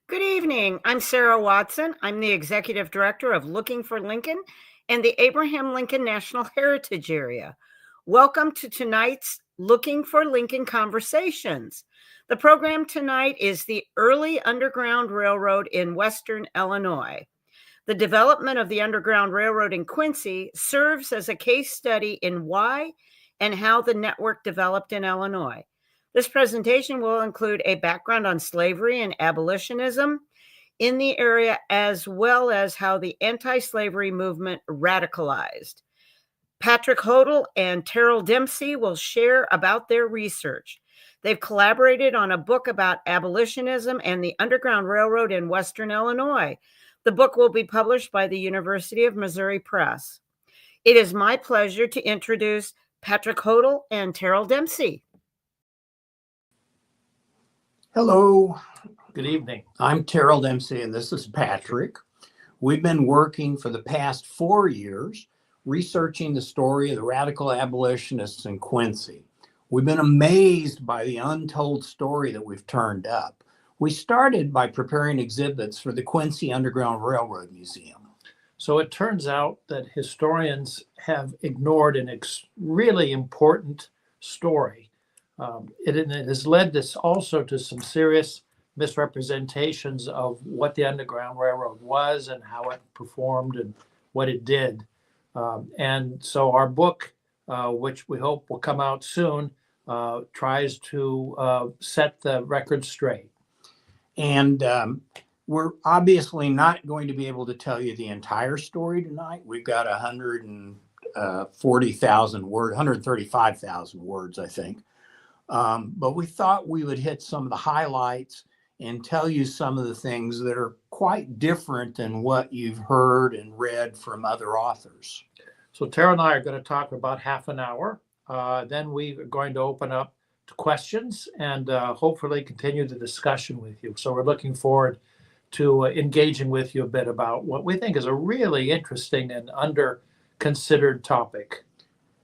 Good evening. I'm Sarah Watson. I'm the Executive Director of Looking for Lincoln and the Abraham Lincoln National Heritage Area. Welcome to tonight's Looking for Lincoln Conversations. The program tonight is the early Underground Railroad in Western Illinois. The development of the Underground Railroad in Quincy serves as a case study in why and how the network developed in Illinois. This presentation will include a background on slavery and abolitionism in the area, as well as how the anti-slavery movement radicalized. Patrick Hotle and Terrell Dempsey will share about their research. They've collaborated on a book about abolitionism and the Underground Railroad in Western Illinois. The book will be published by the University of Missouri Press. It is my pleasure to introduce Patrick Hotle and Terrell Dempsey. Hello. Good evening. I'm Terrell Dempsey, and this is Patrick. We've been working for the past 4 years researching the story of the radical abolitionists in Quincy. We've been amazed by the untold story that we've turned up. We started by preparing exhibits for the Quincy Underground Railroad Museum. So it turns out that historians have ignored an really important story. It has led this also to some serious misrepresentations of what the Underground Railroad was and how it performed and what it did. And so our book, which we hope will come out soon, tries to set the record straight. And we're obviously not going to be able to tell you the entire story tonight. We've got 140,000 words, 135,000 words, I think. But we thought we would hit some of the highlights and tell you some of the things that are quite different than what you've heard and read from other authors. So Tara and I are going to talk about half an hour. Then we are going to open up to questions and hopefully continue the discussion with you. So we're looking forward to engaging with you a bit about what we think is a really interesting and under-considered topic.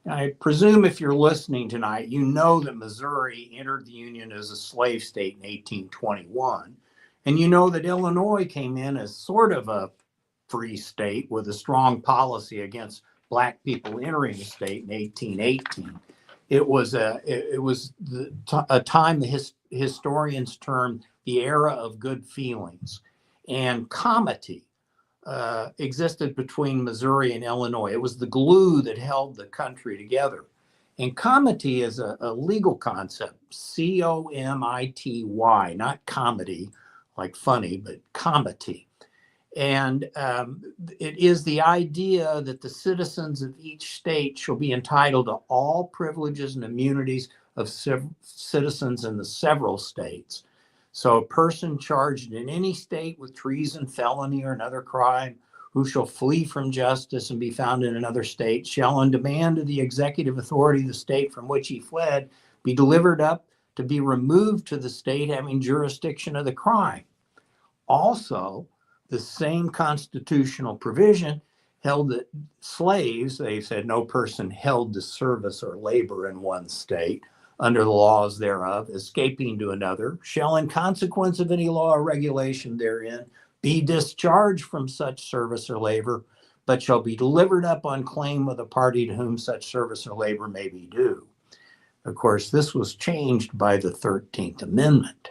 I presume if you're listening tonight, you know that Missouri entered the Union as a slave state in 1821. And you know that Illinois came in as sort of a free state with a strong policy against Black people entering the state in 1818. It was a time the historians term the era of good feelings. And comity existed between Missouri and Illinois. It was the glue that held the country together. And comity is a legal concept, C-O-M-I-T-Y, not comedy, like funny, but comity. And it is the idea that the citizens of each state shall be entitled to all privileges and immunities of citizens in the several states. So a person charged in any state with treason, felony, or another crime, who shall flee from justice and be found in another state, shall on demand of the executive authority of the state from which he fled, be delivered up to be removed to the state having jurisdiction of the crime. Also, the same constitutional provision held that slaves, they said no person held to service or labor in one state, under the laws thereof, escaping to another, shall in consequence of any law or regulation therein be discharged from such service or labor, but shall be delivered up on claim of the party to whom such service or labor may be due. Of course, this was changed by the 13th Amendment.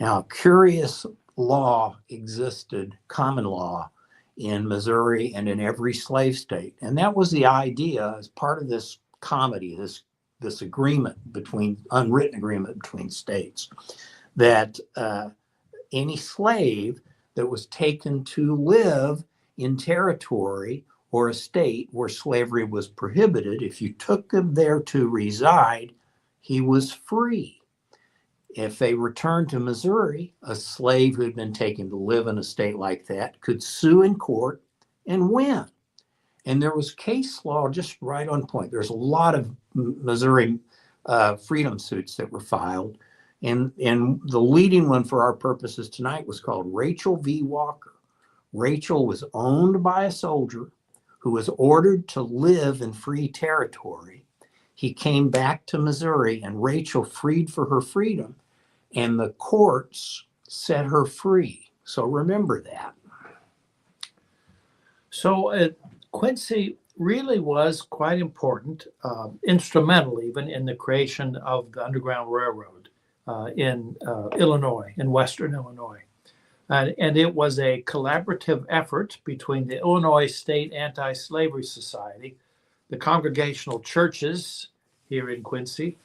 Now, curious law existed, common law, in Missouri and in every slave state. And that was the idea as part of this comity, this agreement unwritten agreement between states, that any slave that was taken to live in territory or a state where slavery was prohibited, if you took him there to reside, he was free. If they returned to Missouri, a slave who had been taken to live in a state like that could sue in court and win. And there was case law just right on point. There's a lot of Missouri freedom suits that were filed. And the leading one for our purposes tonight was called Rachel v. Walker. Rachel was owned by a soldier who was ordered to live in free territory. He came back to Missouri and Rachel freed for her freedom. And the courts set her free. So remember that. So Quincy really was quite important, instrumental even in the creation of the Underground Railroad in Illinois, in Western Illinois. And it was a collaborative effort between the Illinois State Anti-Slavery Society, the Congregational churches here in Quincy,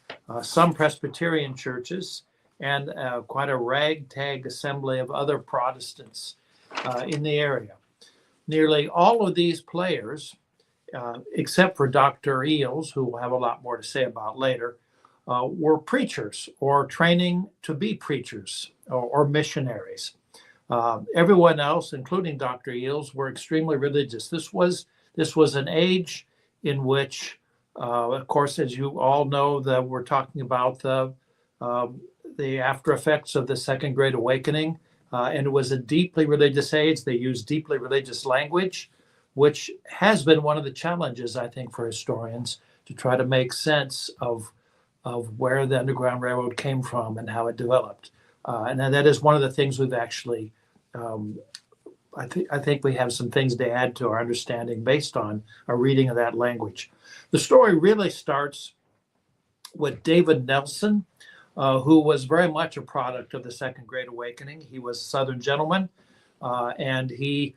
some Presbyterian churches, and quite a ragtag assembly of other Protestants in the area. Nearly all of these players, except for Dr. Eels, who we'll have a lot more to say about later, were preachers or training to be preachers or missionaries. Everyone else, including Dr. Eels, were extremely religious. This was an age in which, of course, as you all know, that we're talking about the after effects of the Second Great Awakening, and it was a deeply religious age. They used deeply religious language, which has been one of the challenges, I think, for historians to try to make sense of where the Underground Railroad came from and how it developed. And that is one of the things we've actually, I think we have some things to add to our understanding based on a reading of that language. The story really starts with David Nelson, who was very much a product of the Second Great Awakening. He was a Southern gentleman, and he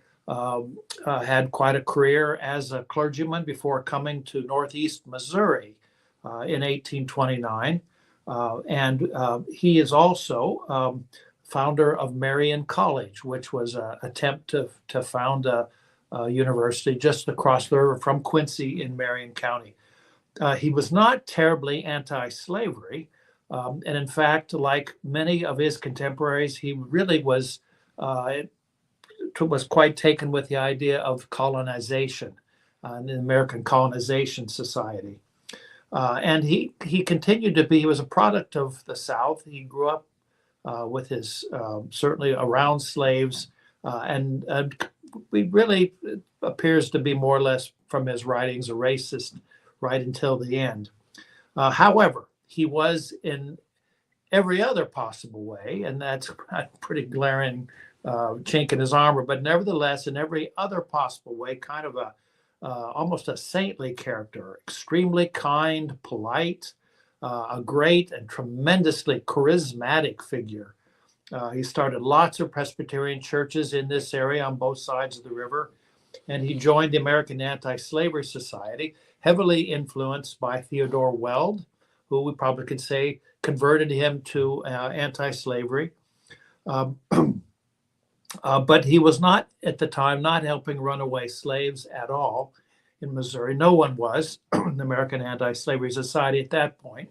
had quite a career as a clergyman before coming to Northeast Missouri in 1829. And he is also founder of Marian College, which was an attempt to found a university just across the river from Quincy in Marion County. He was not terribly anti-slavery, and in fact, like many of his contemporaries, he really was quite taken with the idea of colonization, the American Colonization Society. And he continued to be, he was a product of the South. He grew up with his, certainly around slaves, and he really appears to be more or less from his writings a racist right until the end. However, he was in every other possible way, and that's a pretty glaring chink in his armor, but nevertheless, in every other possible way, kind of almost a saintly character, extremely kind, polite, a great and tremendously charismatic figure. He started lots of Presbyterian churches in this area on both sides of the river, and he joined the American Anti-Slavery Society, heavily influenced by Theodore Weld, who we probably could say converted him to anti-slavery. But he was not, at the time, not helping runaway slaves at all in Missouri. No one was in the American Anti-Slavery Society at that point.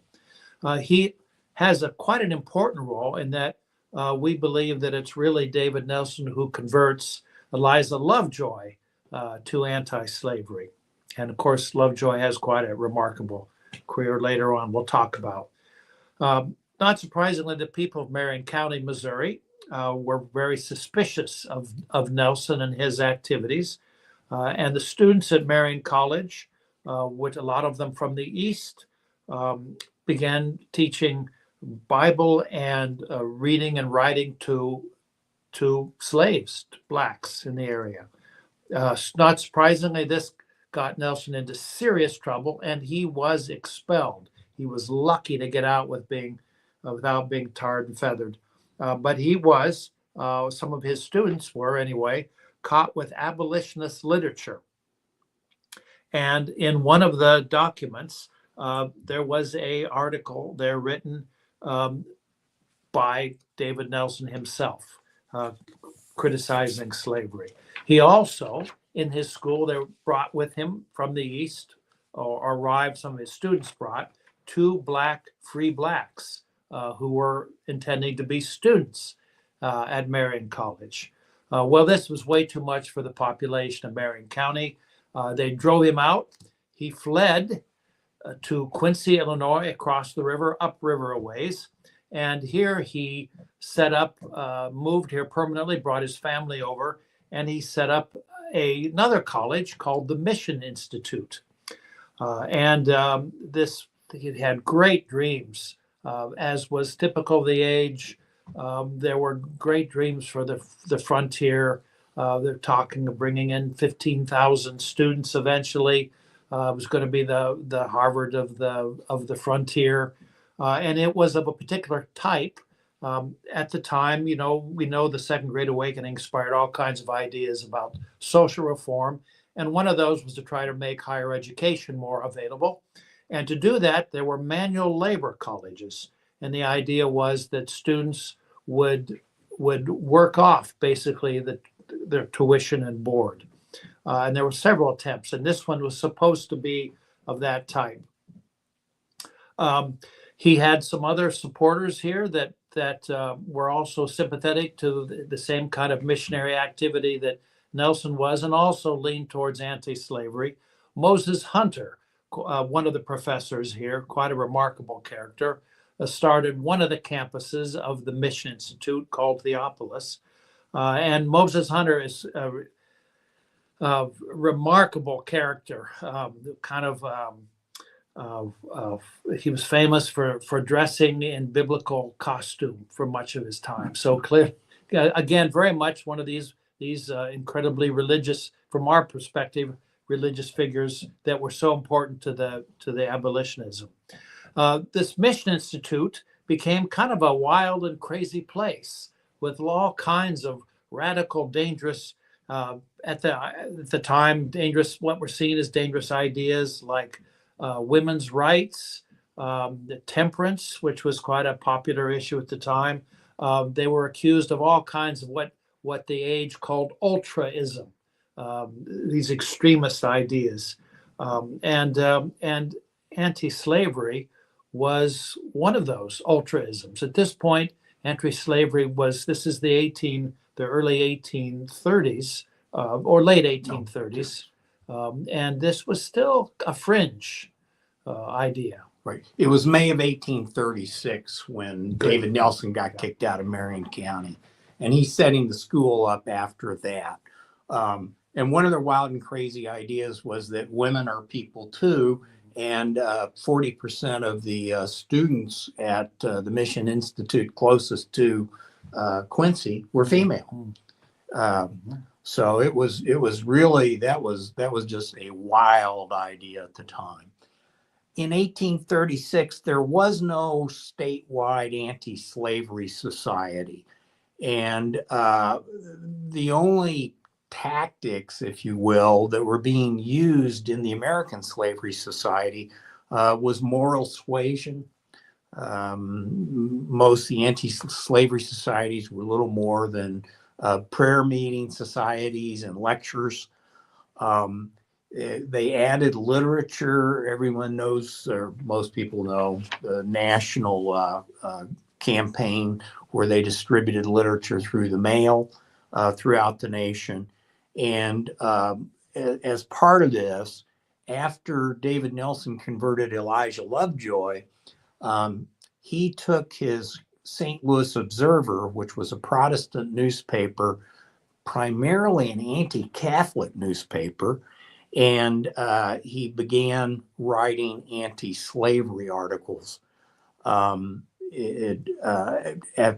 He has quite an important role in that we believe that it's really David Nelson who converts Eliza Lovejoy to anti-slavery. And of course, Lovejoy has quite a remarkable career later on we'll talk about. Not surprisingly, the people of Marion County, Missouri, were very suspicious of Nelson and his activities. And the students at Marion College, which a lot of them from the East, began teaching Bible and reading and writing to slaves, to blacks in the area. Not surprisingly, this got Nelson into serious trouble, and he was expelled. He was lucky to get out without being tarred and feathered. But he was, some of his students were anyway, caught with abolitionist literature. And in one of the documents, there was an article there written by David Nelson himself, criticizing slavery. He also, in his school, they brought with him from the East, or arrived, some of his students brought, 2 free blacks who were intending to be students at Marion College. Well, this was way too much for the population of Marion County. They drove him out. He fled to Quincy, Illinois, across the river, upriver a ways. And here he set up, moved here permanently, brought his family over, and he set up another college called the Mission Institute. He had great dreams, as was typical of the age, There were great dreams for the frontier. They're talking of bringing in 15,000 students eventually. It was going to be the Harvard of the frontier, and it was of a particular type. At the time, we know the Second Great Awakening inspired all kinds of ideas about social reform, and one of those was to try to make higher education more available. And to do that, there were manual labor colleges, and the idea was that students would work off basically their tuition and board. And there were several attempts, and this one was supposed to be of that type. He had some other supporters here that were also sympathetic to the same kind of missionary activity that Nelson was, and also leaned towards anti-slavery. Moses Hunter, one of the professors here, quite a remarkable character, started one of the campuses of the Mission Institute called Theopolis. And Moses Hunter is a remarkable character, he was famous for dressing in biblical costume for much of his time. So clear, again, very much one of these incredibly religious, from our perspective, religious figures that were so important to the abolitionism. This Mission Institute became kind of a wild and crazy place with all kinds of radical, dangerous, at the time, dangerous, what were seen as dangerous ideas like women's rights, the temperance, which was quite a popular issue at the time. They were accused of all kinds of what the age called ultraism, these extremist ideas, and anti-slavery was one of those ultraisms. At this point, anti-slavery this is the early 1830s or late 1830s, and this was still a fringe idea. Right. It was May of 1836 when David Nelson got kicked out of Marion County, and he's setting the school up after that. And one of their wild and crazy ideas was that women are people too, and 40% of the students at the Mission Institute closest to Quincy were female. So it was really, that was just a wild idea at the time. In 1836, there was no statewide anti-slavery society. And the only tactics, if you will, that were being used in the American Slavery Society was moral suasion. Most of the anti-slavery societies were little more than prayer meeting societies and lectures. They added literature. Everyone knows, or most people know, the national campaign where they distributed literature through the mail throughout the nation. And as part of this, after David Nelson converted Elijah Lovejoy, he took his St. Louis Observer, which was a Protestant newspaper, primarily an anti-Catholic newspaper, and he began writing anti-slavery articles,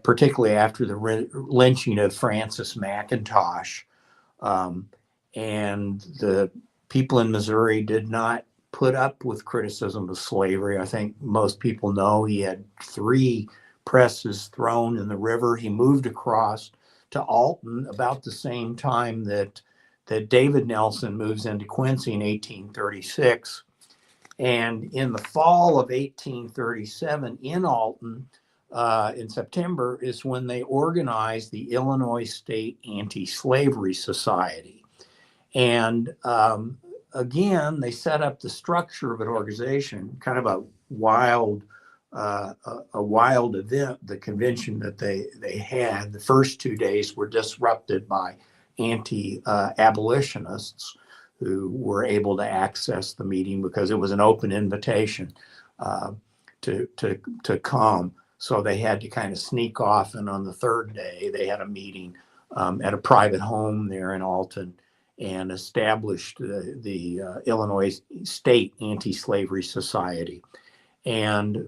particularly after the lynching of Francis McIntosh. And the people in Missouri did not put up with criticism of slavery. I think most people know he had 3 presses thrown in the river. He moved across to Alton about the same time that David Nelson moves into Quincy in 1836. And in the fall of 1837 in Alton, in September, is when they organized the Illinois State Anti-Slavery Society. And again, they set up the structure of an organization, kind of a wild event. The convention that they had, the first 2 days were disrupted by anti-abolitionists who were able to access the meeting because it was an open invitation to come. So they had to kind of sneak off, and on the 3rd day, they had a meeting at a private home there in Alton and established the Illinois State Anti-Slavery Society. And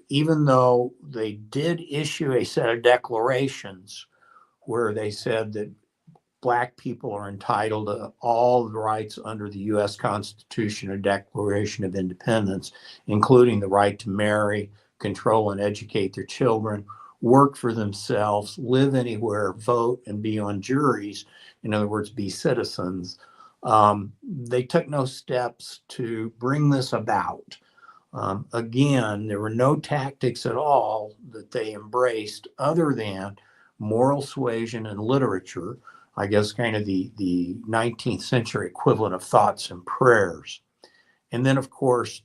even though they did issue a set of declarations where they said that Black people are entitled to all the rights under the U.S. Constitution or Declaration of Independence, including the right to marry, control and educate their children, work for themselves, live anywhere, vote, and be on juries, in other words, be citizens, they took no steps to bring this about. Again, there were no tactics at all that they embraced other than moral suasion and literature, I guess kind of the 19th century equivalent of thoughts and prayers. And then, of course,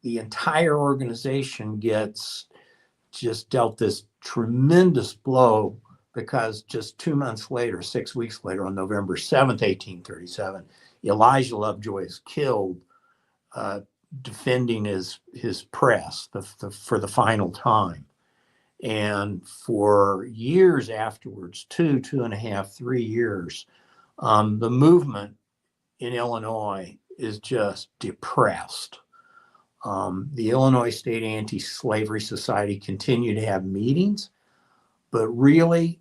the entire organization gets just dealt this tremendous blow because just 2 months later, 6 weeks later, on November 7th, 1837, Elijah Lovejoy is killed defending his press for the final time. And for years afterwards, 2.5, 3 years, the movement in Illinois is just depressed. The Illinois State Anti-Slavery Society continued to have meetings, but really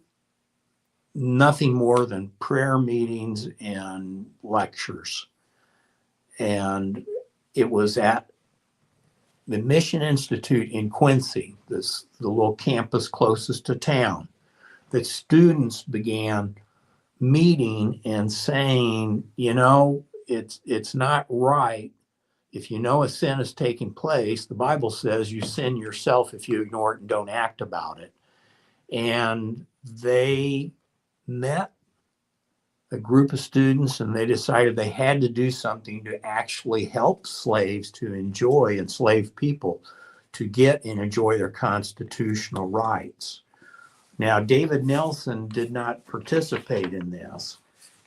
nothing more than prayer meetings and lectures. And it was at the Mission Institute in Quincy, the little campus closest to town, that students began meeting and saying, it's not right. If you know a sin is taking place, the Bible says you sin yourself if you ignore it and don't act about it. And they met a group of students and they decided they had to do something to actually help slaves to enjoy, enslaved people to get and enjoy their constitutional rights. Now, David Nelson did not participate in this.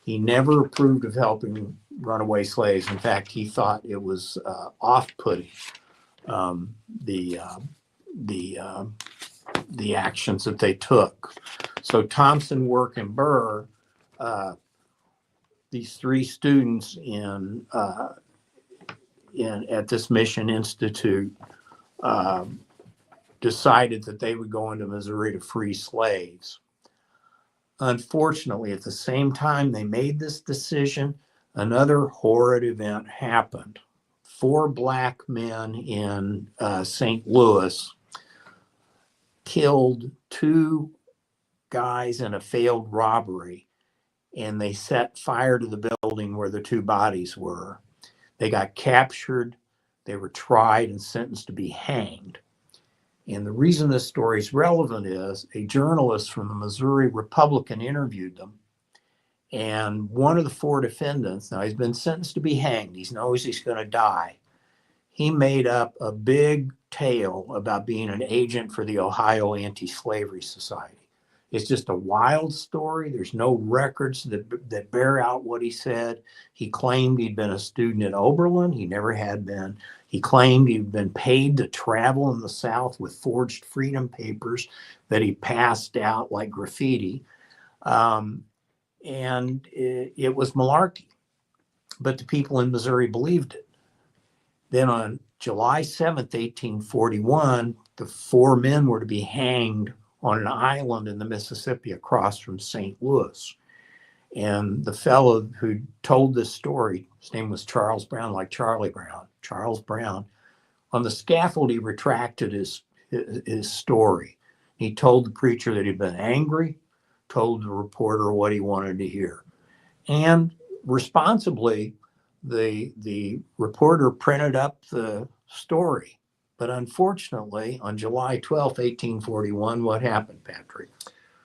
He never approved of helping runaway slaves. In fact, he thought it was off-putting, the actions that they took. So Thompson, Work, and Burr, these three students at this Mission Institute, decided that they would go into Missouri to free slaves. Unfortunately, at the same time they made this decision, another horrid event happened. 4 Black men in St. Louis killed 2 guys in a failed robbery, and they set fire to the building where the 2 bodies were. They got captured. They were tried and sentenced to be hanged. And the reason this story is relevant is a journalist from the Missouri Republican interviewed them. And one of the 4 defendants, now he's been sentenced to be hanged. He knows he's going to die. He made up a big tale about being an agent for the Ohio Anti-Slavery Society. It's just a wild story. There's no records that bear out what he said. He claimed he'd been a student at Oberlin. He never had been. He claimed he'd been paid to travel in the South with forged freedom papers that he passed out like graffiti. And it was malarkey. But the people in Missouri believed it. Then on July 7th, 1841, the 4 men were to be hanged on an island in the Mississippi across from St. Louis. And the fellow who told this story, his name was Charles Brown, like Charlie Brown. Charles Brown, on the scaffold, he retracted his story. He told the preacher that he'd been angry, told the reporter what he wanted to hear. And responsibly, the reporter printed up the story. But unfortunately, on July 12th, 1841, what happened, Patrick?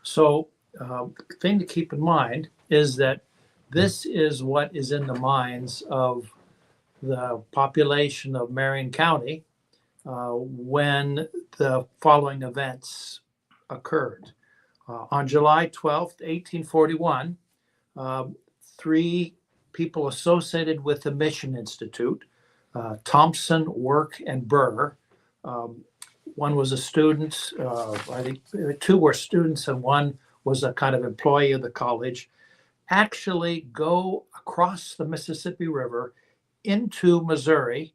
So the thing to keep in mind is that this is what is in the minds of the population of Marion County when the following events occurred. On July 12th, 1841, 3 people associated with the Mission Institute, Thompson, Work, and Burr. One was a student. I think 2 were students, and one was a kind of employee of the college. Actually go across the Mississippi River into Missouri,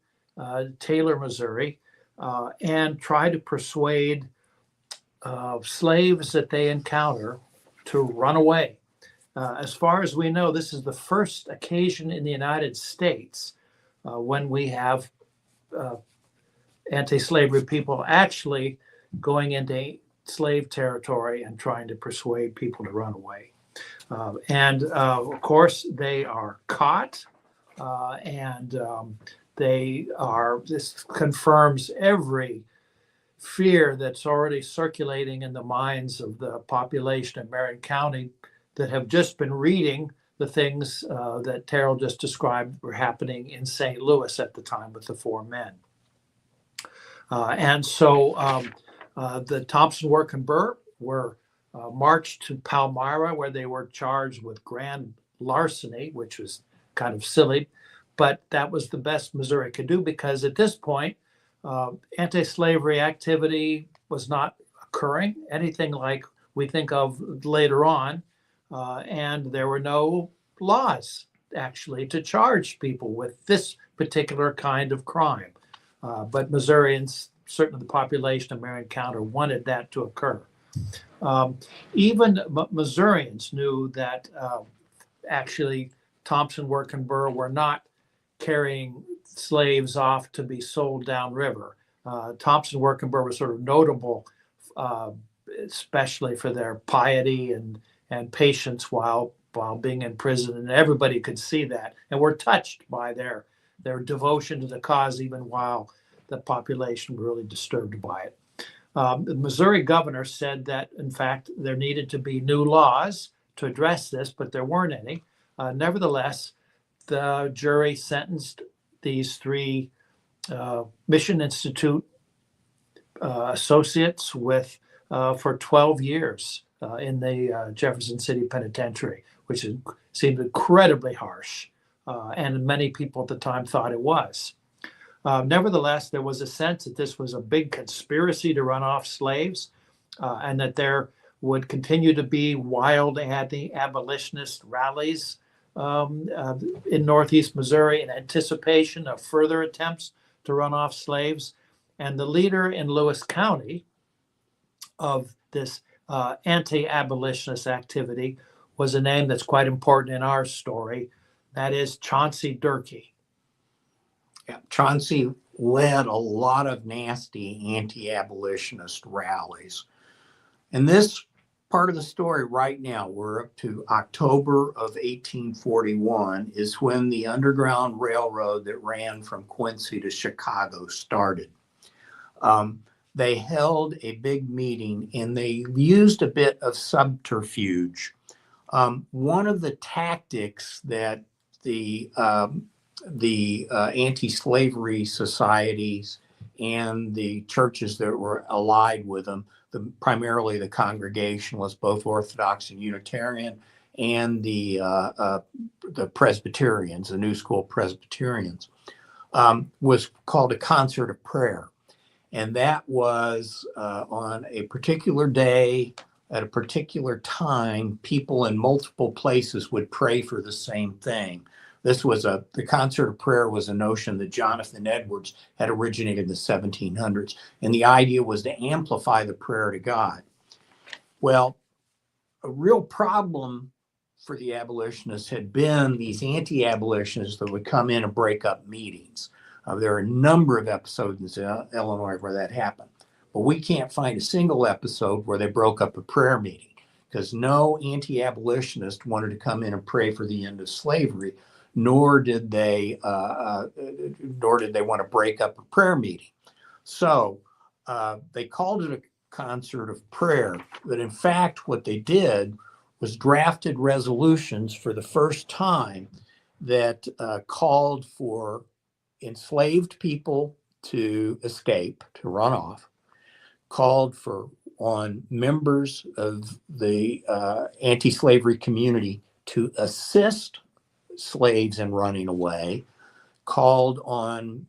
Taylor, Missouri, and try to persuade slaves that they encounter to run away. As far as we know, this is the first occasion in the United States when we have anti-slavery people actually going into slave territory and trying to persuade people to run away. Of course, they are caught, this confirms every fear that's already circulating in the minds of the population of Marion County that have just been reading the things that Terrell just described were happening in St. Louis at the time with the 4 men. The Thompson, Work, and Burr were marched to Palmyra, where they were charged with grand larceny, which was kind of silly, but that was the best Missouri could do, because at this point, anti-slavery activity was not occurring, anything like we think of later on, and there were no laws actually to charge people with this particular kind of crime. But Missourians, certainly the population of Marion County, wanted that to occur. Even Missourians knew that actually Thompson, Work, and Burr were not carrying slaves off to be sold downriver. Thompson, Work, and Burr was sort of notable, especially for their piety and patience while being in prison, and everybody could see that and were touched by their devotion to the cause, even while the population were really disturbed by it. The Missouri governor said that, in fact, there needed to be new laws to address this, but there weren't any. Nevertheless, the jury sentenced these 3 Mission Institute associates for 12 years in the Jefferson City Penitentiary, which seemed incredibly harsh, and many people at the time thought it was. Nevertheless, there was a sense that this was a big conspiracy to run off slaves, and that there would continue to be wild anti-abolitionist rallies in Northeast Missouri in anticipation of further attempts to run off slaves. And the leader in Lewis County of this anti-abolitionist activity was a name that's quite important in our story. That is Chauncey Durkee. Yeah, Chauncey led a lot of nasty anti-abolitionist rallies. And this part of the story right now, we're up to October of 1841, is when the Underground Railroad that ran from Quincy to Chicago started. They held a big meeting and they used a bit of subterfuge. One of the tactics that the anti-slavery societies and the churches that were allied with them, primarily the Congregationalists, both Orthodox and Unitarian, and the Presbyterians, the New School Presbyterians, was called a concert of prayer. And that was on a particular day, at a particular time, people in multiple places would pray for the same thing. The concert of prayer was a notion that Jonathan Edwards had originated in the 1700s. And the idea was to amplify the prayer to God. Well, a real problem for the abolitionists had been these anti-abolitionists that would come in and break up meetings. There are a number of episodes in Illinois where that happened. But we can't find a single episode where they broke up a prayer meeting, because no anti-abolitionist wanted to come in and pray for the end of slavery, nor did they want to break up a prayer meeting. So they called it a concert of prayer. But in fact, what they did was drafted resolutions for the first time that called for enslaved people to escape, to run off, called on members of the anti-slavery community to assist slaves in running away, called on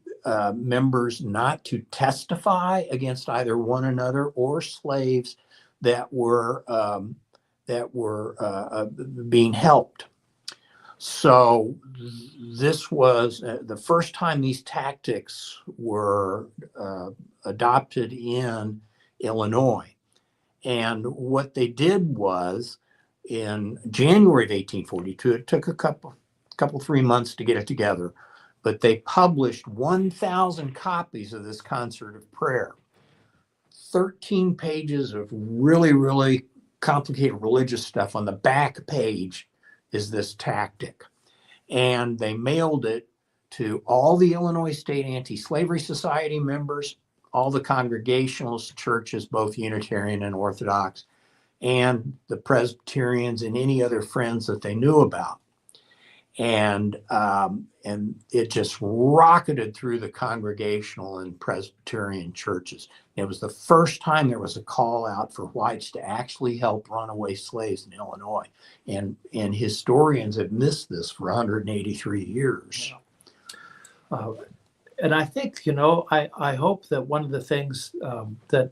members not to testify against either one another or slaves that were being helped. So this was the first time these tactics were adopted in Illinois. And what they did was in January of 1842, it took a couple 3 months to get it together, but they published 1,000 copies of this concert of prayer. 13 pages of really, really complicated religious stuff. On the back page is this tactic. And they mailed it to all the Illinois State Anti-Slavery Society members, all the Congregationalist churches, both Unitarian and Orthodox, and the Presbyterians and any other friends that they knew about. And it just rocketed through the Congregational and Presbyterian churches. It was the first time there was a call out for whites to actually help runaway slaves in Illinois. And historians have missed this for 183 years. And I think, I hope that one of the things that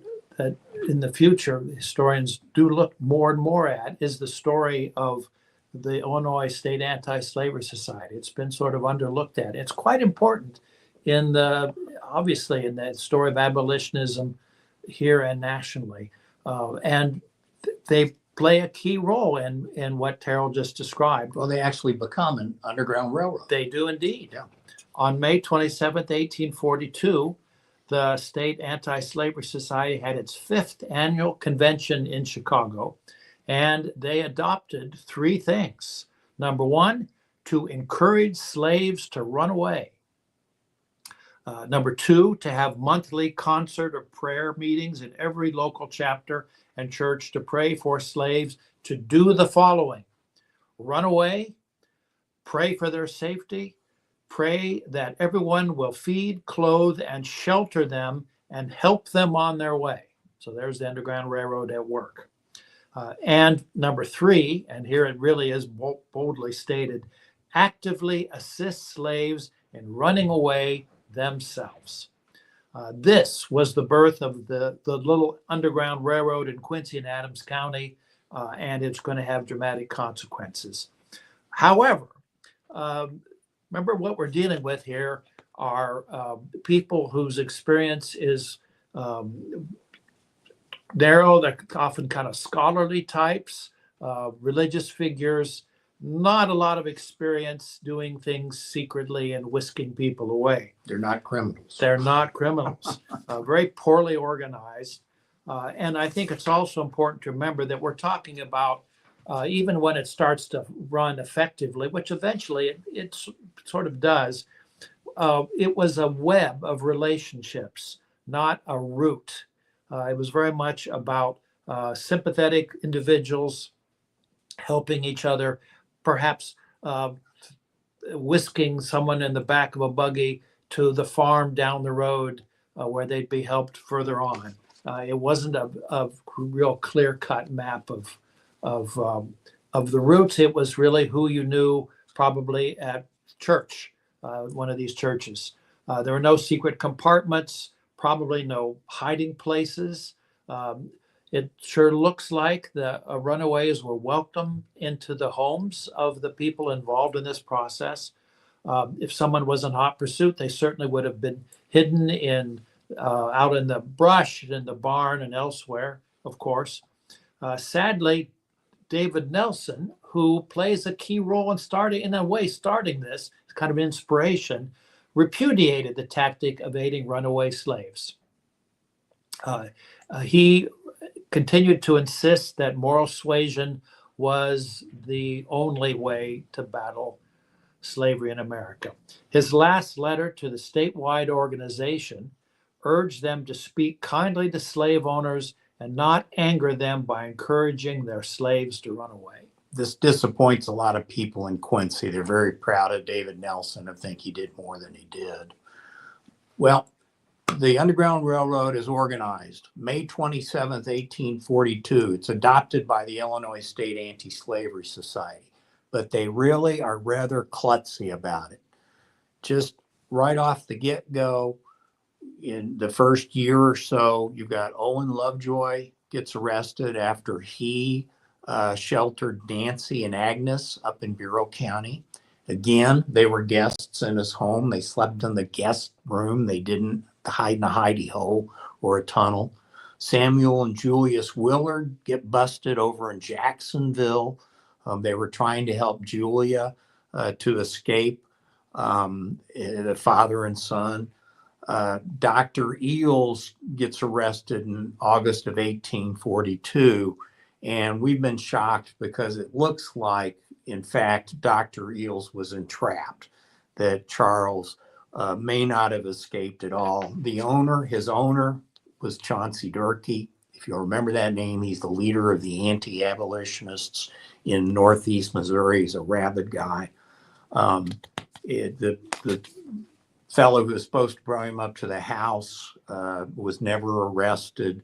in the future historians do look more and more at is the story of the Illinois State Anti-Slavery Society. It's been sort of underlooked at. It's quite important obviously in the story of abolitionism here and nationally. And they play a key role in what Terrell just described. Well, they actually become an Underground Railroad. They do indeed. Yeah. On May 27th, 1842, the State Anti-Slavery Society had its 5th annual convention in Chicago, and they adopted 3 things. Number 1, to encourage slaves to run away. Number 2, to have monthly concert or prayer meetings in every local chapter and church to pray for slaves to do the following: run away, pray for their safety, pray that everyone will feed, clothe, and shelter them and help them on their way. So there's the Underground Railroad at work. And number 3, and here it really is boldly stated, actively assist slaves in running away themselves. This was the birth of the little Underground Railroad in Quincy and Adams County, and it's going to have dramatic consequences. However, remember what we're dealing with here are people whose experience is narrow. They're often kind of scholarly types, religious figures, not a lot of experience doing things secretly and whisking people away. They're not criminals. They're not criminals. Very poorly organized. And I think it's also important to remember that we're talking about, even when it starts to run effectively, which eventually it sort of does, it was a web of relationships, not a route. It was very much about sympathetic individuals helping each other, perhaps whisking someone in the back of a buggy to the farm down the road where they'd be helped further on. It wasn't a real clear-cut map of the routes. It was really who you knew probably at church, one of these churches. There were no secret compartments, probably no hiding places. It sure looks like the runaways were welcomed into the homes of the people involved in this process. If someone was in hot pursuit, they certainly would have been hidden out in the brush, in the barn, and elsewhere, of course. Sadly, David Nelson, who plays a key role in starting this kind of inspiration, repudiated the tactic of aiding runaway slaves. He continued to insist that moral suasion was the only way to battle slavery in America. His last letter to the statewide organization urged them to speak kindly to slave owners and not anger them by encouraging their slaves to run away. This disappoints a lot of people in Quincy. They're very proud of David Nelson and think he did more than he did. Well, the Underground Railroad is organized May 27th, 1842. It's adopted by the Illinois State Anti-Slavery Society, but they really are rather klutzy about it. Just right off the get-go, in the first year or so, you've got Owen Lovejoy gets arrested after he sheltered Nancy and Agnes up in Bureau County. Again, they were guests in his home. They slept in the guest room. They didn't hide in a hidey hole or a tunnel. Samuel and Julius Willard get busted over in Jacksonville. They were trying to help Julia to escape, the father and son. Dr. Eels gets arrested in August of 1842, and we've been shocked because it looks like, in fact, Dr. Eels was entrapped, that Charles may not have escaped at all. His owner was Chauncey Durkee. If you'll remember that name, he's the leader of the anti-abolitionists in Northeast Missouri. He's a rabid guy. The fellow who was supposed to bring him up to the house was never arrested.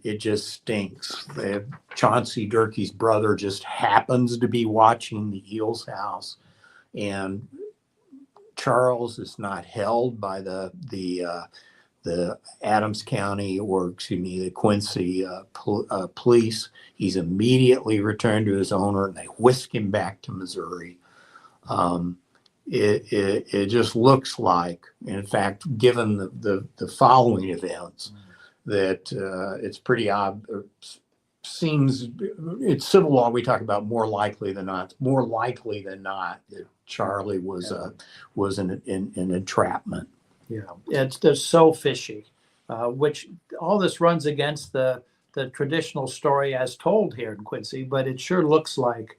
It just stinks. Chauncey Durkee's brother just happens to be watching the Eels house, and Charles is not held by the Adams County, or excuse me, the Quincy police. He's immediately returned to his owner, and they whisk him back to Missouri. It just looks like, in fact, given the following events, that it's pretty odd. Seems it's civil law. We talk about more likely than not. It's more likely than not that Charlie was an entrapment. Yeah, they're so fishy, which all this runs against the traditional story as told here in Quincy, but it sure looks like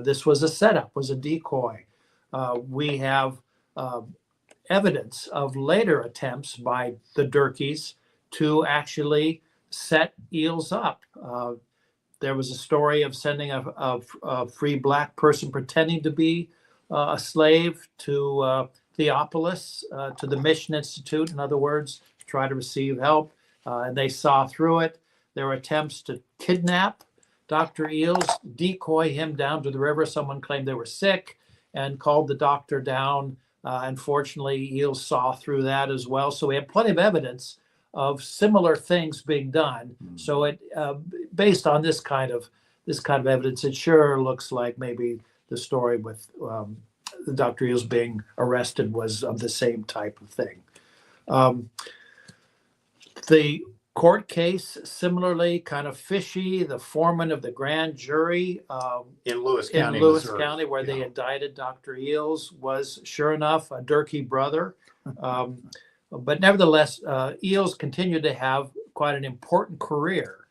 this was a setup, was a decoy. We have evidence of later attempts by the Durkees to actually set Eels up. There was a story of sending a free black person pretending to be a slave to Theopolis, to the Mission Institute, in other words, to try to receive help. And they saw through it. There were attempts to kidnap Dr. Eels, decoy him down to the river. Someone claimed they were sick and called the doctor down. Unfortunately, Eels saw through that as well. So we have plenty of evidence of similar things being done. So it, based on this kind of evidence, it sure looks like maybe the story with Dr. Eels being arrested was of the same type of thing. The court case, similarly, kind of fishy. The foreman of the grand jury In Lewis County, County, where they indicted Dr. Eels, was sure enough a Durkee brother. But nevertheless, Eels continued to have quite an important career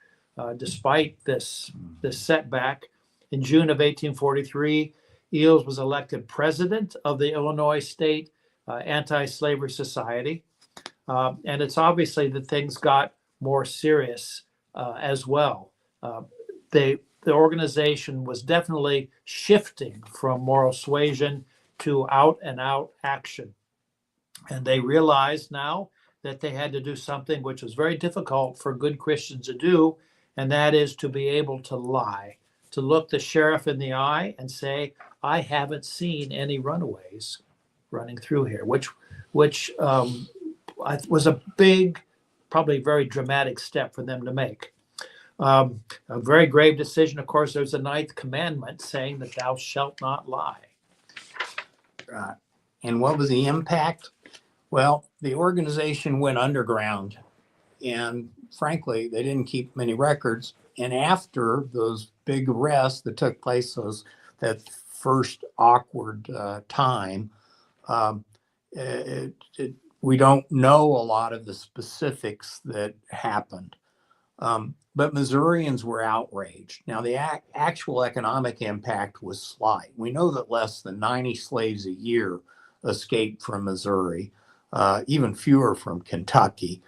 despite this setback. In June of 1843, Eels was elected president of the Illinois State Anti-Slavery Society. And it's obviously that things got more serious as well. The organization was definitely shifting from moral suasion to out and out action. And they realized now that they had to do something which was very difficult for good Christians to do, and that is to be able to lie, to look the sheriff in the eye and say, I haven't seen any runaways running through here, which was a big, probably very dramatic step for them to make. A very grave decision. Of course, there's a ninth commandment saying that thou shalt not lie. Right. And what was the impact? Well, the organization went underground, and frankly, they didn't keep many records. And after those big arrests that took place, that first awkward time, we don't know a lot of the specifics that happened. But Missourians were outraged. Now, the actual economic impact was slight. We know that less than 90 slaves a year escaped from Missouri, even fewer from Kentucky.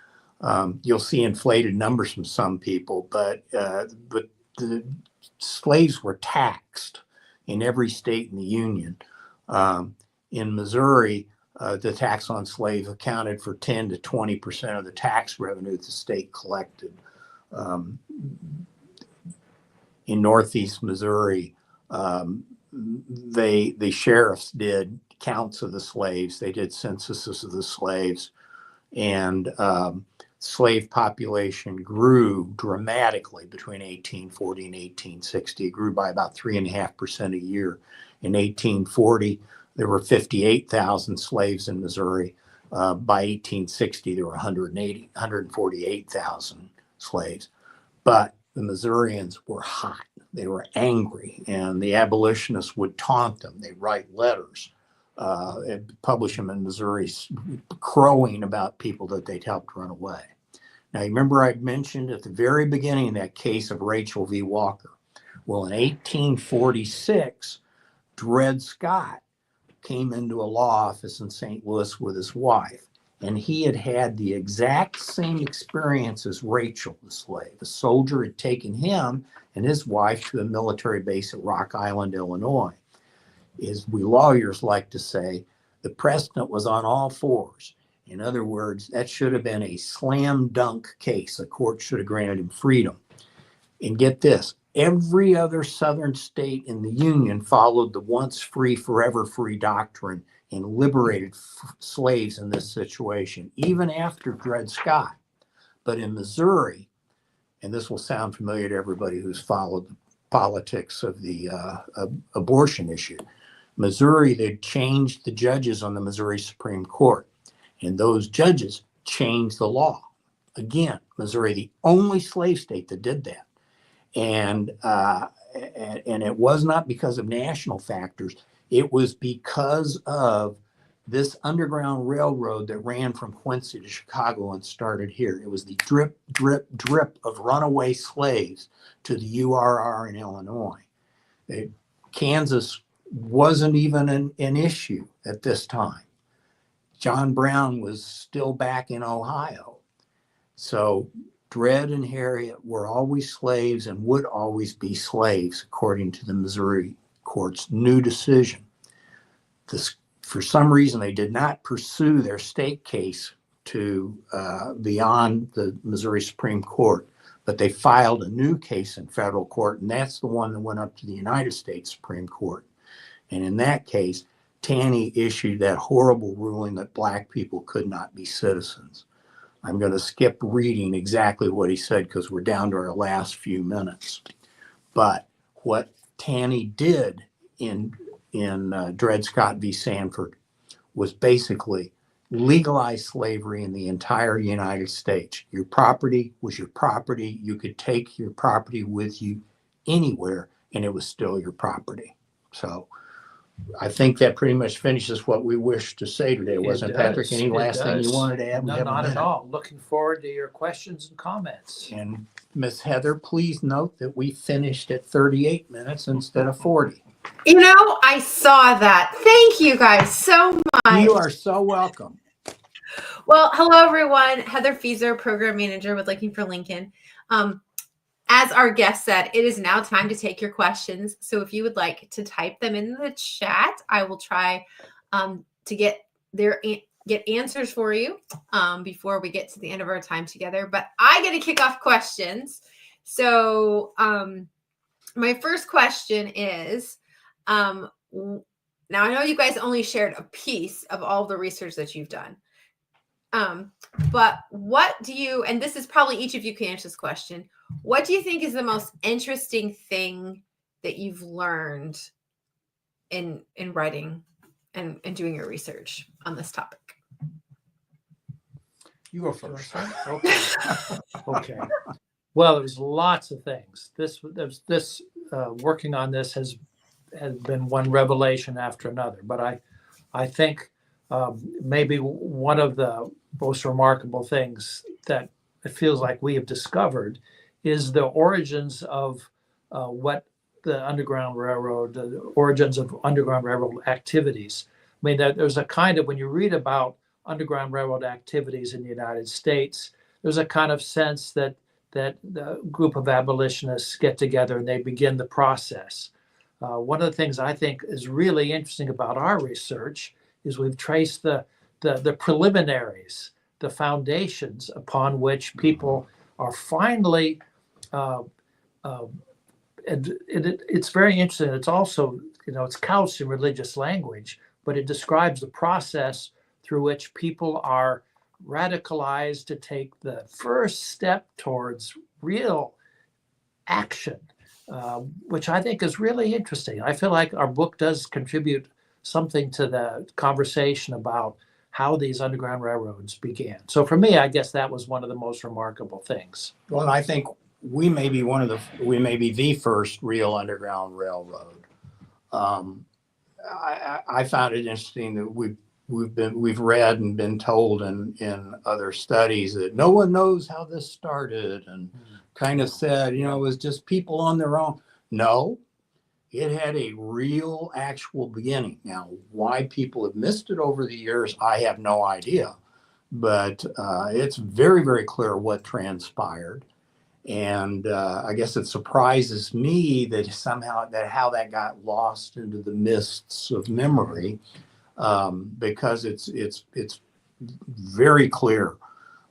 You'll see inflated numbers from some people, but the slaves were taxed in every state in the Union. In Missouri, the tax on slaves accounted for 10 to 20% of the tax revenue the state collected. In Northeast Missouri, the sheriffs did counts of the slaves. They did censuses of the slaves, and slave population grew dramatically between 1840 and 1860. It grew by about 3.5% a year. In 1840, there were 58,000 slaves in Missouri. By 1860, there were 148,000 slaves. But the Missourians were hot. They were angry, and the abolitionists would taunt them. They'd write letters and publish them in Missouri, crowing about people that they'd helped run away. Now, you remember I mentioned at the very beginning that case of Rachel v. Walker. Well, in 1846, Dred Scott came into a law office in St. Louis with his wife, and he had had the exact same experience as Rachel, the slave. A soldier had taken him and his wife to a military base at Rock Island, Illinois. As we lawyers like to say, the precedent was on all fours. In other words, that should have been a slam dunk case. The court should have granted him freedom. And get this, every other Southern state in the Union followed the once free, forever free doctrine and liberated slaves in this situation, even after Dred Scott. But in Missouri, and this will sound familiar to everybody who's followed the politics of the abortion issue, Missouri, they changed the judges on the Missouri Supreme Court, and those judges changed the law. Again, Missouri, the only slave state that did that. And it was not because of national factors. It was because of this Underground Railroad that ran from Quincy to Chicago and started here. It was the drip, drip, drip of runaway slaves to the URR in Illinois. Kansas wasn't even an issue at this time. John Brown was still back in Ohio. So Dred and Harriet were always slaves and would always be slaves, according to the Missouri court's new decision. For some reason, they did not pursue their state case to beyond the Missouri Supreme Court, but they filed a new case in federal court, and that's the one that went up to the United States Supreme Court. And in that case, Taney issued that horrible ruling that Black people could not be citizens. I'm going to skip reading exactly what he said because we're down to our last few minutes. But what Taney did in Dred Scott v. Sanford was basically legalize slavery in the entire United States. Your property was your property. You could take your property with you anywhere, and it was still your property. So I think that pretty much finishes what we wish to say today, wasn't it, Patrick? Any last thing you wanted to add? No, not at all. Looking forward to your questions and comments. And Miss Heather, please note that we finished at 38 minutes instead of 40. You know, I saw that. Thank you guys so much. You are so welcome. Well, hello, everyone. Heather Fieser, Program Manager with Looking for Lincoln. As our guest said, it is now time to take your questions. So if you would like to type them in the chat, I will try to get answers for you before we get to the end of our time together. But I get to kick off questions. So my first question is, now I know you guys only shared a piece of all the research that you've done. But what do you, and this is probably each of you can answer this question, what do you think is the most interesting thing that you've learned in writing and doing your research on this topic? You go first. Okay. Well, there's lots of things. Working on this has been one revelation after another. But I think maybe one of the most remarkable things that it feels like we have discovered is the origins of what the Underground Railroad, the origins of Underground Railroad activities. I mean, there's a kind of, when you read about Underground Railroad activities in the United States, there's a kind of sense that the group of abolitionists get together and they begin the process. One of the things I think is really interesting about our research is we've traced the preliminaries, the foundations upon which people are finally, it's very interesting. It's also, it's couched in religious language, but it describes the process through which people are radicalized to take the first step towards real action, which I think is really interesting. I feel like our book does contribute something to the conversation about how these underground railroads began. So for me, I guess that was one of the most remarkable things. Well, I think we may be the first real underground railroad. I found it interesting that we've read and been told in other studies that no one knows how this started, and kind of said, it was just people on their own. No, it had a real actual beginning. Now, why people have missed it over the years, I have no idea, but it's very, very clear what transpired. And I guess it surprises me that somehow how that got lost into the mists of memory, because it's very clear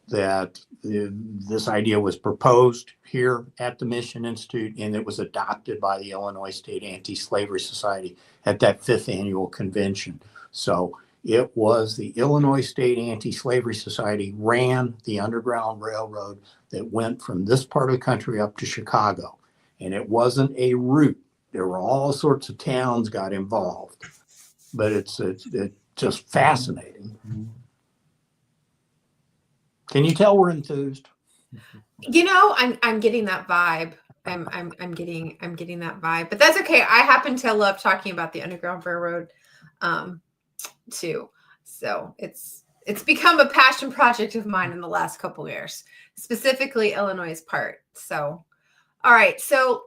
that this idea was proposed here at the Mission Institute, and it was adopted by the Illinois State Anti-Slavery Society at that 5th annual convention. So it was the Illinois State Anti-Slavery Society ran the Underground Railroad that went from this part of the country up to Chicago. And it wasn't a route. There were all sorts of towns got involved. But it's just fascinating. Can you tell we're enthused? I'm getting that vibe. I'm getting that vibe. But that's okay. I happen to love talking about the Underground Railroad too. So it's become a passion project of mine in the last couple of years, specifically Illinois' part. So, all right. So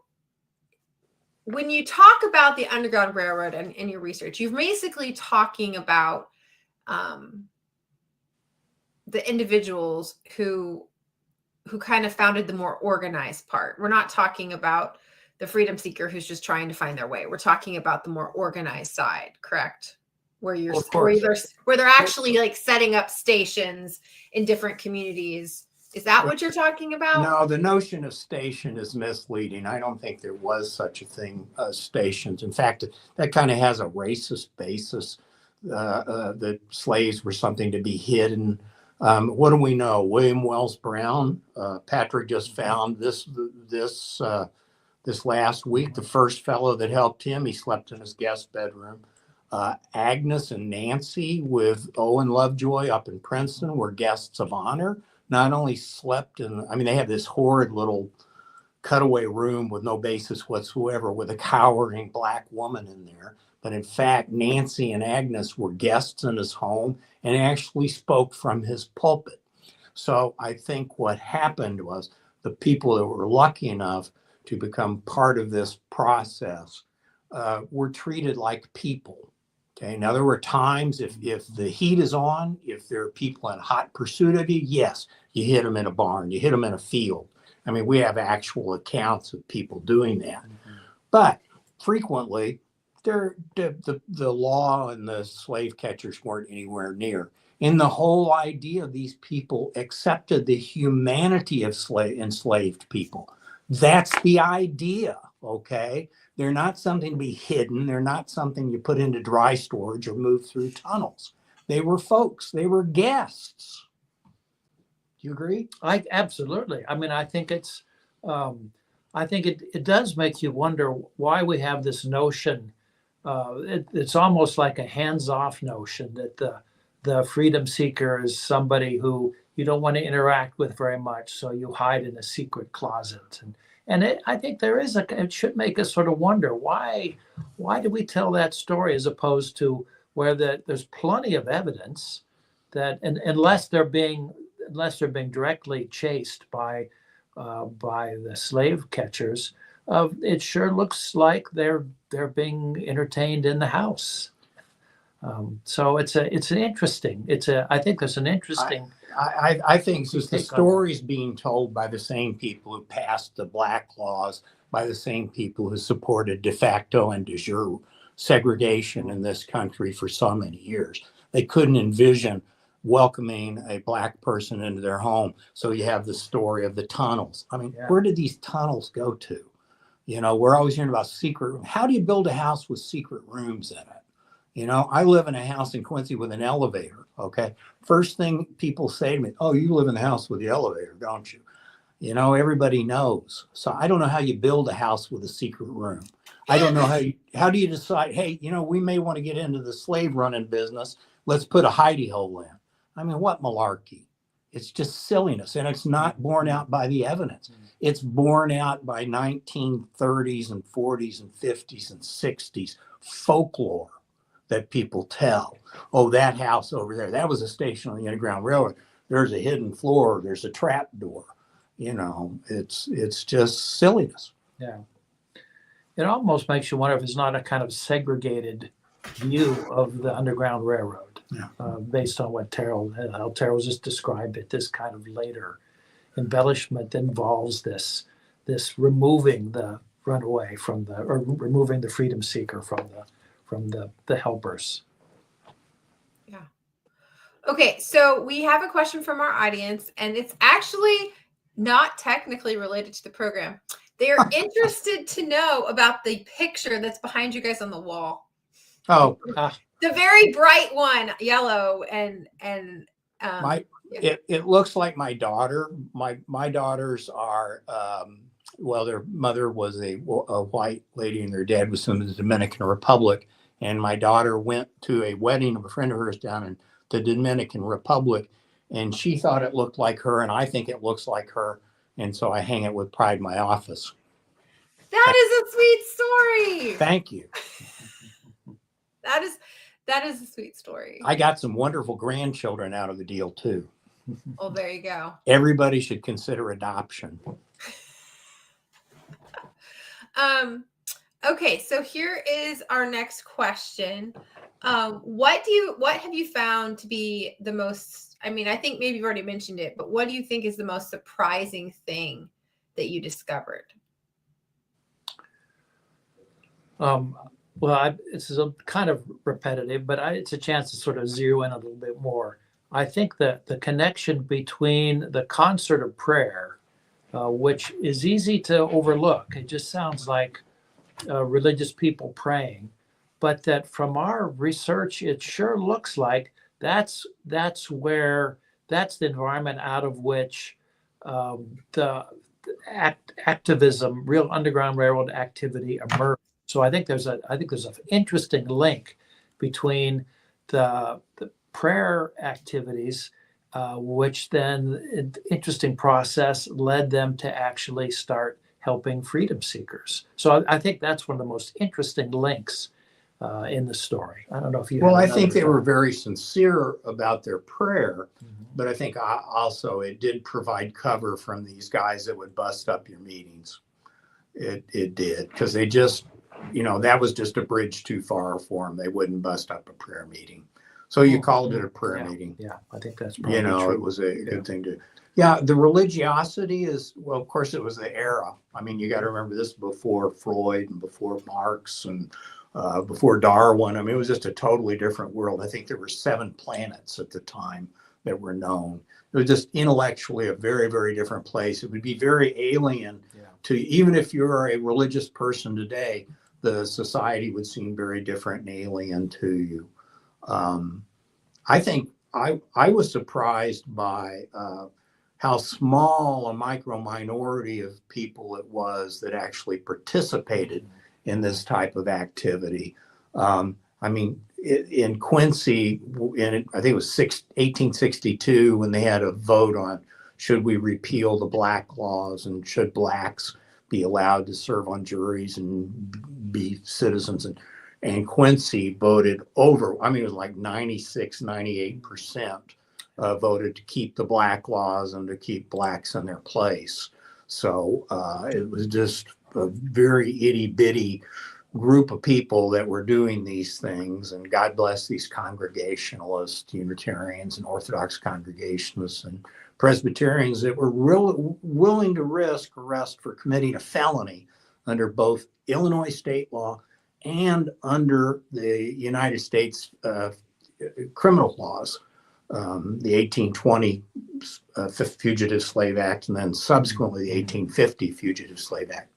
when you talk about the Underground Railroad and in your research, you're basically talking about the individuals who kind of founded the more organized part. We're not talking about the freedom seeker who's just trying to find their way. We're talking about the more organized side, correct? Where they're actually like setting up stations in different communities. Is that what you're talking about? No, the notion of station is misleading. I don't think there was such a thing as stations. In fact, that kind of has a racist basis, that slaves were something to be hidden. What do we know? William Wells Brown, Patrick just found this last week, the first fellow that helped him, he slept in his guest bedroom. Agnes and Nancy with Owen Lovejoy up in Princeton were guests of honor. Not only slept they have this horrid little cutaway room with no basis whatsoever with a cowering black woman in there. But in fact, Nancy and Agnes were guests in his home and actually spoke from his pulpit. So I think what happened was the people that were lucky enough to become part of this process were treated like people. Okay. Now, there were times if the heat is on, if there are people in hot pursuit of you, yes, you hit them in a barn, you hit them in a field. I mean, we have actual accounts of people doing that. Mm-hmm. But frequently, the law and the slave catchers weren't anywhere near. And the whole idea of these people accepted the humanity of enslaved people. That's the idea, okay? They're not something to be hidden. They're not something you put into dry storage or move through tunnels. They were folks. They were guests. Do you agree? Absolutely. I mean, I think it's, I think it does make you wonder why we have this notion. It's almost like a hands-off notion that the freedom seeker is somebody who you don't want to interact with very much, so you hide in a secret closet. And I think it should make us sort of wonder why do we tell that story as opposed to where there's plenty of evidence that unless they're being directly chased by the slave catchers, it sure looks like they're being entertained in the house. So I think there's an interesting. I think it's the stories being told by the same people who passed the black laws, by the same people who supported de facto and de jure segregation in this country for so many years. They couldn't envision welcoming a black person into their home. So you have the story of the tunnels. I mean, Where did these tunnels go to? We're always hearing about secret rooms. How do you build a house with secret rooms in it? You know, I live in a house in Quincy with an elevator. Okay. First thing people say to me, oh, you live in the house with the elevator, don't you? You know, everybody knows. So I don't know how you build a house with a secret room. I don't know how do you decide, hey, you know, we may want to get into the slave running business. Let's put a hidey hole in. I mean, what malarkey? It's just silliness. And it's not borne out by the evidence. It's borne out by 1930s and 40s and 50s and 60s folklore that people tell. Oh, that house over there, that was a station on the Underground Railroad. There's a hidden floor. There's a trap door. You know, it's just silliness. Yeah. It almost makes you wonder if it's not a kind of segregated view of the Underground Railroad, based on what how Terrell just described it. This kind of later embellishment involves this removing the runaway or removing the freedom seeker from the helpers. Yeah. Okay, so we have a question from our audience, and it's actually not technically related to the program. They are interested to know about the picture that's behind you guys on the wall. Oh, the very bright one, yellow and it looks like my daughter. My daughters are well, their mother was a white lady and their dad was from the Dominican Republic, and my daughter went to a wedding of a friend of hers down in the Dominican Republic, and she thought it looked like her, and I think it looks like her. And so I hang it with pride in my office. That is a sweet story. Thank you. That is a sweet story. I got some wonderful grandchildren out of the deal too. Oh, there you go. Everybody should consider adoption. Okay, so here is our next question. What have you found to be the most, I mean, I think maybe you've already mentioned it, but what do you think is the most surprising thing that you discovered? Well, it's a kind of repetitive, but it's a chance to sort of zero in a little bit more. I think that the connection between the concert of prayer, which is easy to overlook, it just sounds like religious people praying, but that from our research, it sure looks like that's the environment out of which the activism, real Underground Railroad activity emerged. So I think there's an interesting link between the prayer activities, which then interesting process led them to actually start helping freedom seekers. So I think that's one of the most interesting links in the story. I don't know if you. Well, I think they were very sincere about their prayer, but I think also it did provide cover from these guys that would bust up your meetings. It did, because they just, you know, that was just a bridge too far for them. They wouldn't bust up a prayer meeting. So you called it a prayer meeting. Yeah, I think that's probably true. It was a good thing to. Yeah, the religiosity is, well, of course, it was the era. I mean, you got to remember this before Freud and before Marx and before Darwin. I mean, it was just a totally different world. I think there were 7 planets at the time that were known. It was just intellectually a very, very different place. It would be very alien to, even if you're a religious person today, the society would seem very different and alien to you. I think I was surprised by how small a micro minority of people it was that actually participated in this type of activity. I mean, in Quincy, I think it was 1862, when they had a vote on should we repeal the black laws and should blacks be allowed to serve on juries and be citizens. And Quincy voted over, I mean, it was like 96, 98% voted to keep the black laws and to keep blacks in their place. So it was just a very itty bitty group of people that were doing these things. And God bless these Congregationalists, Unitarians and Orthodox Congregationalists and Presbyterians that were willing to risk arrest for committing a felony under both Illinois state law and under the United States criminal laws, the 1820 Fugitive Slave Act, and then subsequently the 1850 Fugitive Slave Act.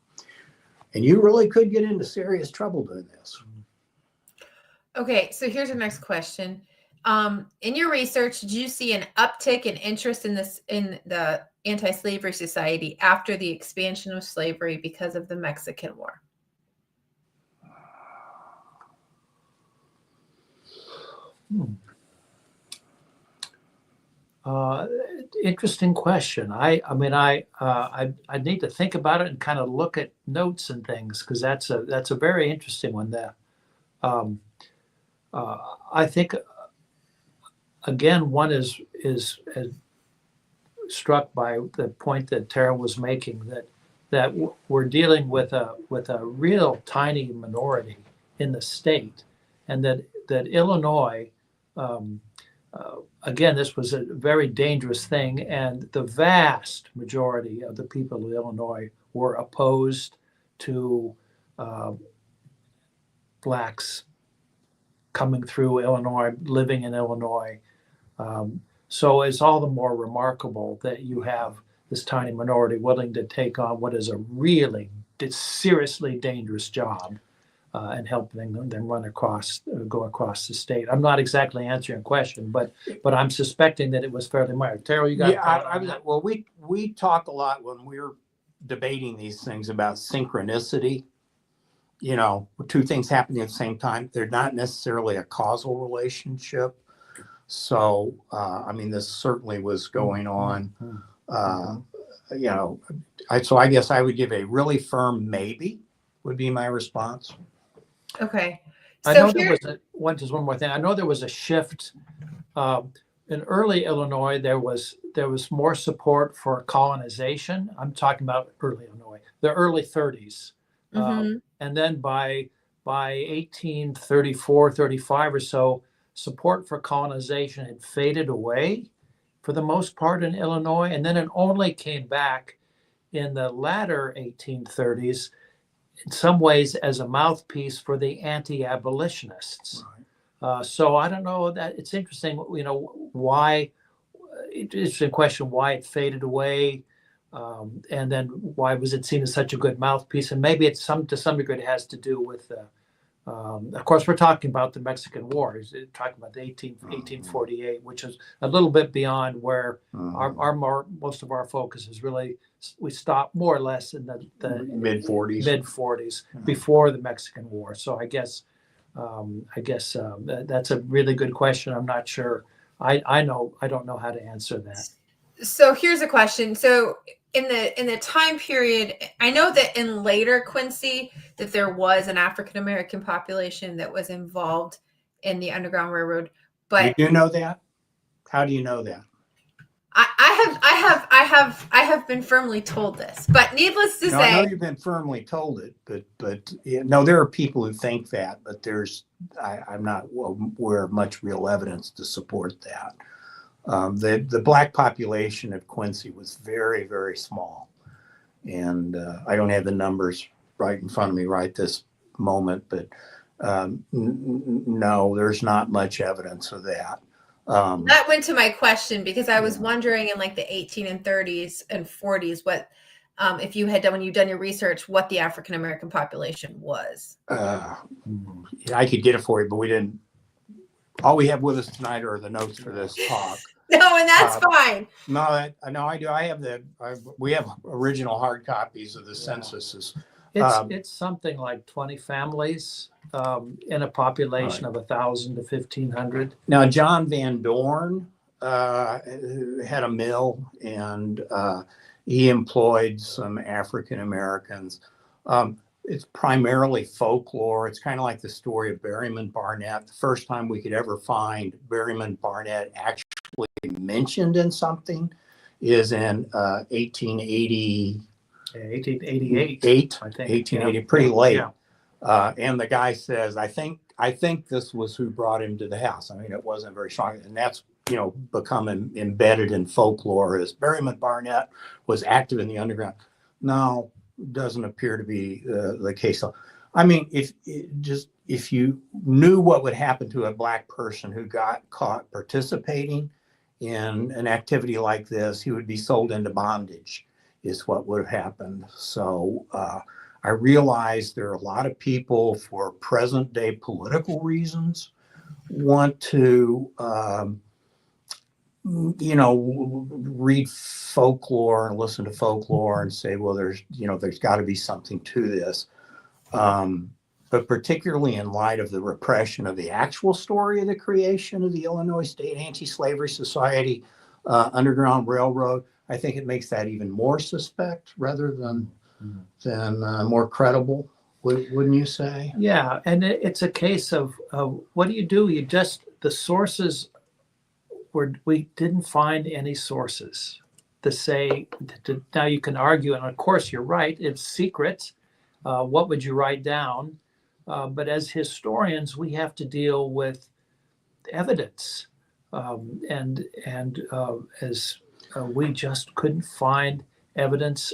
And you really could get into serious trouble doing this. Okay, so here's our next question. In your research, did you see an uptick in interest in the anti-slavery society after the expansion of slavery because of the Mexican War? Interesting question. I need to think about it and kind of look at notes and things, because that's a very interesting one there. I think again, one is struck by the point that Tara was making, that we're dealing with a real tiny minority in the state, and that Illinois, again, this was a very dangerous thing, and the vast majority of the people of Illinois were opposed to blacks coming through Illinois, living in Illinois. So it's all the more remarkable that you have this tiny minority willing to take on what is a really seriously dangerous job, and helping them go across the state. I'm not exactly answering your question, but I'm suspecting that it was fairly minor. Terrell, you got? Yeah, well, we talk a lot when we're debating these things about synchronicity. You know, two things happening at the same time. They're not necessarily a causal relationship. So, I mean, this certainly was going on. You know, so I guess I would give a really firm maybe would be my response. Okay. I know there was just one more thing. I know there was a shift in early Illinois. There was more support for colonization. I'm talking about early Illinois, the early 30s. And then by 1834, 35 or so, support for colonization had faded away for the most part in Illinois. And then it only came back in the latter 1830s, in some ways as a mouthpiece for the anti-abolitionists. Right. So I don't know, that it's interesting, you know, why, interesting question, why it faded away. And then why was it seen as such a good mouthpiece? And maybe it's to some degree it has to do with, of course, we're talking about the Mexican War. We're talking about the 1848, which is a little bit beyond where most of our focus is really. We stopped more or less in the mid 40s before the Mexican War. So I guess that's a really good question. I'm not sure. I don't know how to answer that. So here's a question. So in the time period, I know that in later Quincy that there was an African American population that was involved in the Underground Railroad. But you do know that? How do you know that? I have been firmly told this, but needless to say, I know you've been firmly told it, but no, there are people who think that, but I'm not aware of much real evidence to support that. The black population of Quincy was very, very small, and I don't have the numbers right in front of me right this moment, but no, there's not much evidence of that. That went to my question, because I was wondering in like the 18 and 30s and 40s what if you had done, when you've done your research, what the African American population was. I could get it for you, but we didn't. All we have with us tonight are the notes for this talk. No, and that's fine. No, I do. We have original hard copies of the censuses. It's something like 20 families in a population of 1,000 to 1,500. Now, John Van Dorn had a mill, and he employed some African Americans. It's primarily folklore. It's kind of like the story of Berryman Barnett. The first time we could ever find Berryman Barnett actually mentioned in something is in 1880. 1888, I think. 1880, pretty late. Yeah. And the guy says, I think this was who brought him to the house. I mean, it wasn't very strong. And that's, become embedded in folklore as Berryman Barnett was active in the underground. No, doesn't appear to be the case. So, I mean, if you knew what would happen to a black person who got caught participating in an activity like this, he would be sold into bondage, is what would have happened. So I I realize there are a lot of people for present day political reasons want to, read folklore and listen to folklore and say, well, there's got to be something to this. But particularly in light of the repression of the actual story of the creation of the Illinois State Anti-Slavery Society Underground Railroad, I think it makes that even more suspect rather than more credible. Wouldn't you say? Yeah, and it's a case of what do? You just, the sources we didn't find any sources to say, now you can argue, and of course you're right, it's secret. What would you write down? But as historians, we have to deal with evidence. As we just couldn't find evidence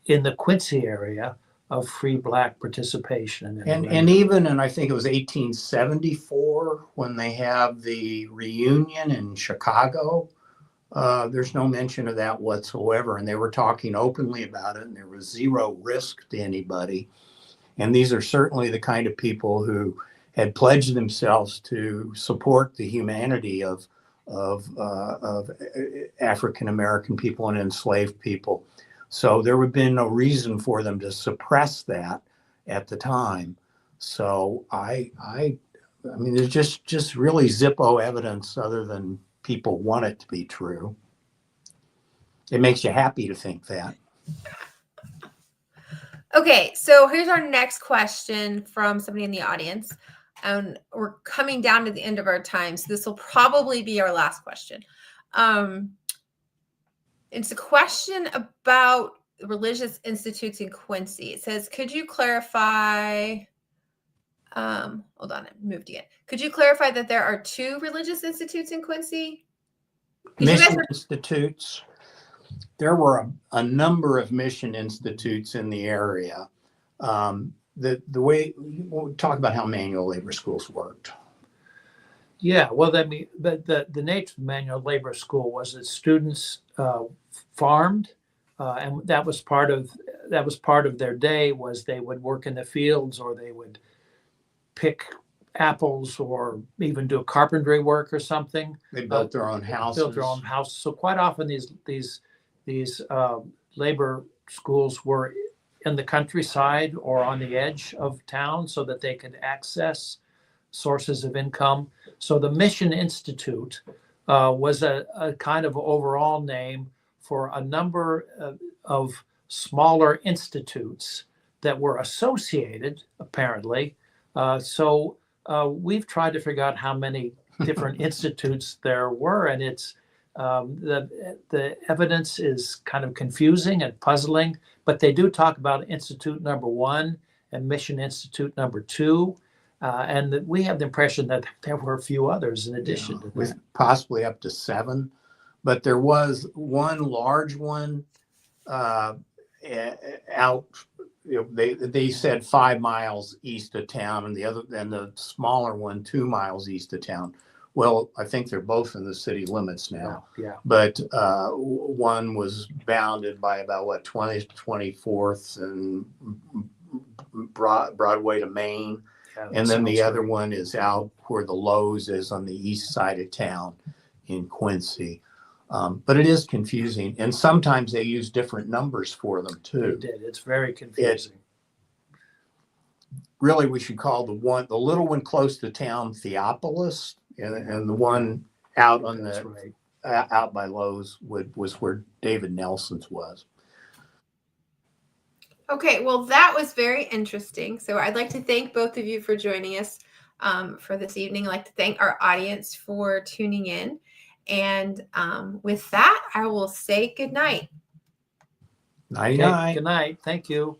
in the Quincy area of free Black participation. And even in, I think it was 1874, when they have the reunion in Chicago, there's no mention of that whatsoever. And they were talking openly about it, and there was zero risk to anybody. And these are certainly the kind of people who had pledged themselves to support the humanity of African American people and enslaved people. So there would have been no reason for them to suppress that at the time. So I mean, there's just really Zippo evidence other than people want it to be true. It makes you happy to think that. Okay, so here's our next question from somebody in the audience. And we're coming down to the end of our time, so this will probably be our last question. It's a question about religious institutes in Quincy. It says, could you clarify, hold on, it moved again. Could you clarify that there are 2 religious institutes in Quincy? Mission institutes. There were a number of mission institutes in the area. The way we'll talk about how manual labor schools worked. Yeah, well, the nature of manual labor school was that students farmed, and that was part of their day. Was they would work in the fields, or they would pick apples, or even do carpentry work or something. They built their own houses. So quite often these labor schools were in the countryside or on the edge of town, so that they could access sources of income. So the Mission Institute was a kind of overall name for a number of smaller institutes that were associated, apparently. So we've tried to figure out how many different institutes there were, and it's the evidence is kind of confusing and puzzling, but they do talk about Institute number 1 and Mission Institute number 2. And we have the impression that there were a few others in addition to that. With possibly up to 7. But there was one large one out, they said 5 miles east of town, and the smaller one 2 miles east of town. Well, I think they're both in the city limits now. Yeah. But one was bounded by about 20th, 24th, and Broadway to Maine. Yeah, and then the other one is out where the Lowe's is on the east side of town in Quincy. But it is confusing. And sometimes they use different numbers for them too. They did. It's very confusing. Really, we should call the little one close to town Theopolis, and the one out on out by Lowe's was where David Nelson's was. Okay, well, that was very interesting. So I'd like to thank both of you for joining us for this evening. I'd like to thank our audience for tuning in. And with that, I will say good night. Night. Good night. Thank you.